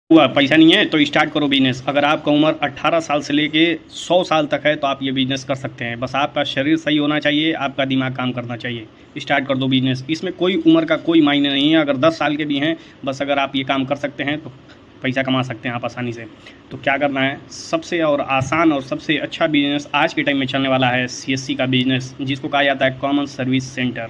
हुआ पैसा नहीं है तो स्टार्ट करो बिजनेस। अगर आपका उम्र 18 साल से लेके 100 साल तक है तो आप ये बिजनेस कर सकते हैं। बस आपका शरीर सही होना चाहिए, आपका दिमाग काम करना चाहिए। स्टार्ट कर दो बिजनेस। इसमें कोई उम्र का कोई मायने नहीं है। अगर 10 साल के भी हैं, बस अगर आप ये काम कर सकते हैं तो पैसा कमा सकते हैं आप आसानी से। तो क्या करना है, सबसे और आसान और सबसे अच्छा बिजनेस आज के टाइम में चलने वाला है CSC का बिजनेस, जिसको कहा जाता है कॉमन सर्विस सेंटर।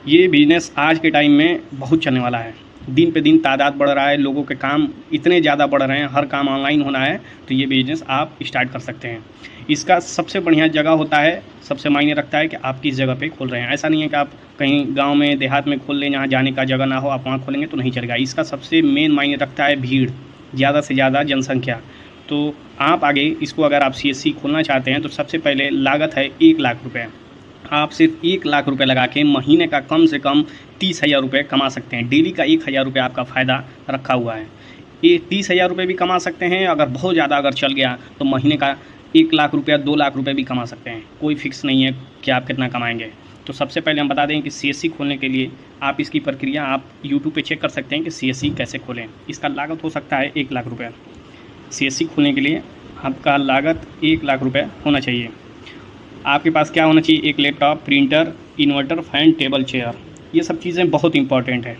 ये बिज़नेस आज के टाइम में बहुत चलने वाला है। दिन पे दिन तादाद बढ़ रहा है, लोगों के काम इतने ज़्यादा बढ़ रहे हैं, हर काम ऑनलाइन होना है, तो ये बिज़नेस आप स्टार्ट कर सकते हैं। इसका सबसे बढ़िया जगह होता है, सबसे मायने रखता है कि आप किस जगह पे खोल रहे हैं। ऐसा नहीं है कि आप कहीं गांव में देहात में खोल लें जहाँ जाने का जगह ना हो, आप वहाँ खोलेंगे तो नहीं चलेगा। इसका सबसे मेन मायने रखता है भीड़, ज़्यादा से ज़्यादा जनसंख्या। तो आप आगे इसको अगर आप CSC खोलना चाहते हैं तो सबसे पहले लागत है 1 लाख रुपये। आप सिर्फ 1 लाख रुपए लगा के महीने का कम से कम 30,000 रुपये कमा सकते हैं। डेली का 1,000 रुपये आपका फ़ायदा रखा हुआ है। ये 30,000 रुपये भी कमा सकते हैं। अगर बहुत ज़्यादा अगर चल गया तो महीने का 1 लाख रुपया 2 लाख रुपये भी कमा सकते हैं। कोई फिक्स नहीं है कि आप कितना कमाएंगे। तो सबसे पहले हम बता दें कि CSC खोलने के लिए आप इसकी प्रक्रिया आप यूट्यूब पे चेक कर सकते हैं कि CSC कैसे खोलें। इसका लागत हो सकता है 1 लाख रुपये। CSC खोलने के लिए आपका लागत 1 लाख रुपये होना चाहिए। आपके पास क्या होना चाहिए, एक laptop, printer, inverter, fan, table, chair. ये सब चीज़ें बहुत इंपॉर्टेंट है।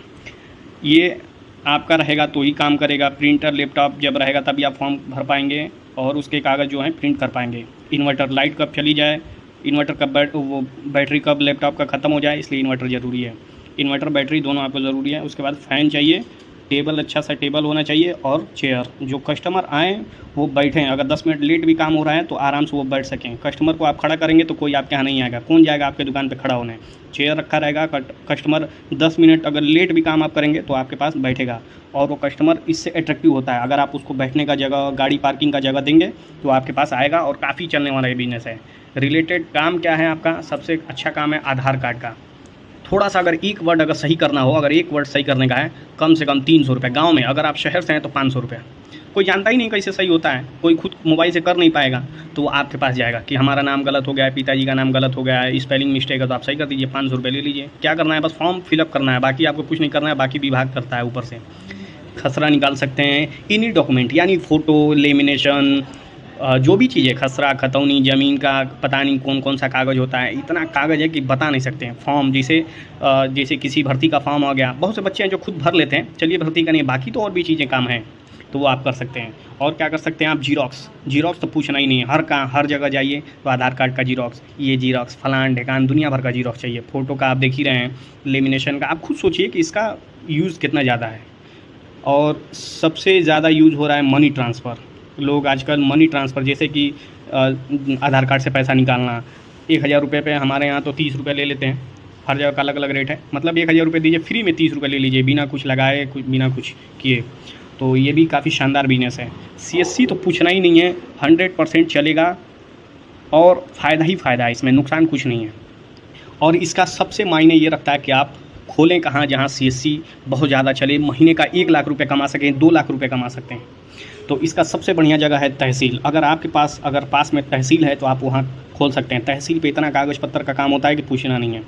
ये आपका रहेगा तो ही काम करेगा। प्रिंटर, लैपटॉप जब रहेगा तभी आप फॉर्म भर पाएंगे और उसके कागज़ जो हैं प्रिंट कर पाएंगे। इन्वर्टर, लाइट कब चली जाए, इन्वर्टर कब वो बैटरी कब लैपटॉप का ख़त्म हो जाए, इसलिए इन्वर्टर ज़रूरी है। इन्वर्टर, बैटरी दोनों आपको ज़रूरी है। उसके बाद फ़ैन चाहिए, टेबल, अच्छा सा टेबल होना चाहिए, और चेयर, जो कस्टमर आएँ वो बैठें। अगर 10 मिनट लेट भी काम हो रहा है तो आराम से वो बैठ सकें। कस्टमर को आप खड़ा करेंगे तो कोई आपके यहाँ नहीं आएगा। कौन जाएगा आपके दुकान पे खड़ा होने। चेयर रखा रहेगा, कस्टमर 10 मिनट अगर लेट भी काम आप करेंगे तो आपके पास बैठेगा, और वो कस्टमर इससे अट्रैक्टिव होता है। अगर आप उसको बैठने का जगह, गाड़ी पार्किंग का जगह देंगे तो आपके पास आएगा, और काफ़ी चलने वाला ये बिज़नेस है। रिलेटेड काम क्या है आपका, सबसे अच्छा काम है आधार कार्ड का। थोड़ा सा अगर एक वर्ड अगर सही करना हो, अगर एक वर्ड सही करने का है, कम से कम 300 रुपये। गाँव में अगर आप शहर से हैं तो 500 रुपये। कोई जानता ही नहीं कैसे सही होता है, कोई खुद मोबाइल से कर नहीं पाएगा तो वो आपके पास जाएगा कि हमारा नाम गलत हो गया है, पिताजी का नाम गलत हो गया है, स्पेलिंग मिस्टेक है, तो आप सही कर दीजिए, 500 रुपये ले लीजिए। क्या करना है, बस फॉर्म फिलअप करना है, बाकी आपको कुछ नहीं करना है। बाकी विभाग करता है ऊपर से। खसरा निकाल सकते हैं, इन्हीं डॉक्यूमेंट यानी फ़ोटो, लेमिनेशन, जो भी चीज़ें, खसरा, खतौनी, ज़मीन का पता नहीं कौन कौन सा कागज़ होता है, इतना कागज़ है कि बता नहीं सकते हैं। फॉर्म जैसे किसी भर्ती का फॉर्म आ गया, बहुत से बच्चे हैं जो खुद भर लेते हैं, चलिए भर्ती का नहीं, बाकी तो और भी चीज़ें काम हैं तो वो आप कर सकते हैं। और क्या कर सकते हैं आप, जीरोक्स तो पूछना ही नहीं है। हर जगह जाइए तो आधार कार्ड का जीरोक्स, ये जीरोक्स, फलान ढेकान, दुनिया भर का जीरोक्स चाहिए। फ़ोटो का आप देख ही रहे हैं, लेमिनेशन का। आप खुद सोचिए कि इसका यूज़ कितना ज़्यादा है। और सबसे ज़्यादा यूज़ हो रहा है मनी ट्रांसफ़र। लोग आजकल मनी ट्रांसफ़र, जैसे कि आधार कार्ड से पैसा निकालना, 1,000 रुपये पे हमारे यहाँ तो 30 रुपये ले लेते हैं। हर जगह का अलग अलग रेट है। मतलब 1,000 रुपये दीजिए, फ्री में 30 रुपये ले लीजिए, बिना कुछ लगाए, बिना कुछ किए। तो ये भी काफ़ी शानदार बिजनेस है। CSC तो पूछना ही नहीं है, 100% चलेगा और फ़ायदा ही फ़ायदा है, इसमें नुकसान कुछ नहीं है। और इसका सबसे मायने ये रखता है कि आप खोलें कहाँ जहाँ CSC बहुत ज़्यादा चले, महीने का 1 लाख रुपये कमा सकें, 2 लाख रुपये कमा सकते हैं। तो इसका सबसे बढ़िया जगह है तहसील। अगर आपके पास अगर पास में तहसील है तो आप वहाँ खोल सकते हैं। तहसील पे इतना कागज़ पत्तर का काम होता है कि पूछना नहीं है।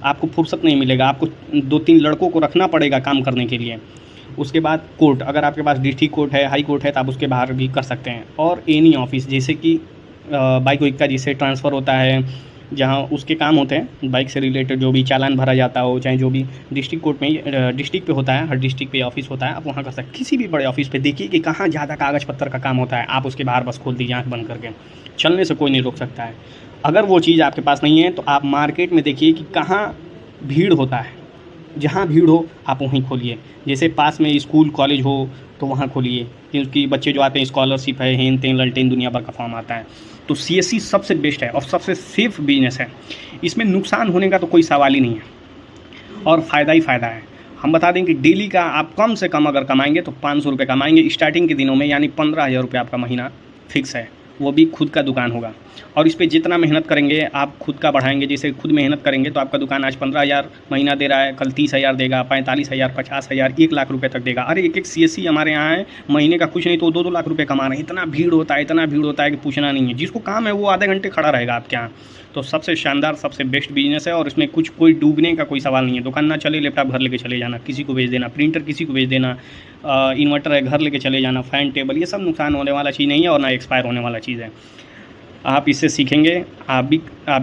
आपको फुर्सत नहीं मिलेगा, आपको 2-3 लड़कों को रखना पड़ेगा काम करने के लिए। उसके बाद कोर्ट, अगर आपके पास डिस्ट्रिक्ट कोर्ट है, हाई कोर्ट है, तो आप उसके बाहर भी कर सकते हैं। और एनी ऑफिस, जैसे कि बाइक वाइक का जिससे ट्रांसफ़र होता है, जहाँ उसके काम होते हैं बाइक से रिलेटेड, जो भी चालान भरा जाता हो, चाहे जो भी डिस्ट्रिक्ट कोर्ट में डिस्ट्रिक्ट पे होता है, हर डिस्ट्रिक्ट पे ऑफिस होता है, आप वहाँ कर सकते हैं। किसी भी बड़े ऑफिस पे देखिए कि कहाँ ज़्यादा कागज़ पत्तर का काम होता है, आप उसके बाहर बस खोल दीजिए आँख बंद करके। चलने से कोई नहीं रोक सकता है। अगर वो चीज़ आपके पास नहीं है तो आप मार्केट में देखिए कि कहाँ भीड़ होता है, जहाँ भीड़ हो आप वहीं खोलिए। जैसे पास में स्कूल कॉलेज हो तो वहाँ खोलिए, क्योंकि बच्चे जो आते हैं, स्कॉलरशिप है, हेन टेन ललटेन दुनिया भर का फॉर्म आता है। तो CSC सबसे बेस्ट है और सबसे सेफ़ बिजनेस है। इसमें नुकसान होने का तो कोई सवाल ही नहीं है, और फ़ायदा ही फ़ायदा है। हम बता दें कि डेली का आप कम से कम अगर कमाएंगे तो 500 रुपये कमाएंगे स्टार्टिंग के दिनों में, यानी 15,000 रुपये आपका महीना फिक्स है। वो भी खुद का दुकान होगा, और इस पे जितना मेहनत करेंगे आप खुद का बढ़ाएंगे। जैसे खुद मेहनत करेंगे तो आपका दुकान आज 15,000 महीना दे रहा है, कल 30,000 देगा, 45,000, 50,000, 1 लाख रुपये तक देगा। अरे एक CSC हमारे यहाँ है, महीने का कुछ नहीं तो 2-2 लाख रुपये कमा रहे हैं। इतना भीड़ होता है कि पूछना नहीं है। जिसको काम है वो आधे घंटे खड़ा रहेगा आपके यहाँ। तो तो सबसे शानदार, सबसे बेस्ट बिजनेस है और इसमें कोई डूबने का कोई सवाल नहीं है। दुकान ना चले, लैपटॉप घर लेके चले जाना, किसी को भेज देना, प्रिंटर किसी को भेज देना, इन्वर्टर है घर लेके चले जाना, फ़ैन टेबल, ये सब नुकसान होने वाला चीज़ नहीं है और ना एक्सपायर होने वाला चीज़ है। आप इससे सीखेंगे, आप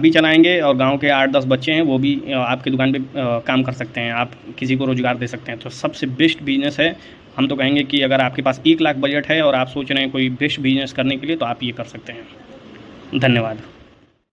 भी चलाएंगे और गांव के 8-10 बच्चे हैं वो भी आपकी दुकान पे काम कर सकते हैं, आप किसी को रोज़गार दे सकते हैं। तो सबसे बेस्ट बिजनेस है। हम तो कहेंगे कि अगर आपके पास 1 लाख बजट है और आप सोच रहे हैं कोई बेस्ट बिजनेस करने के लिए, तो आप ये कर सकते हैं। धन्यवाद।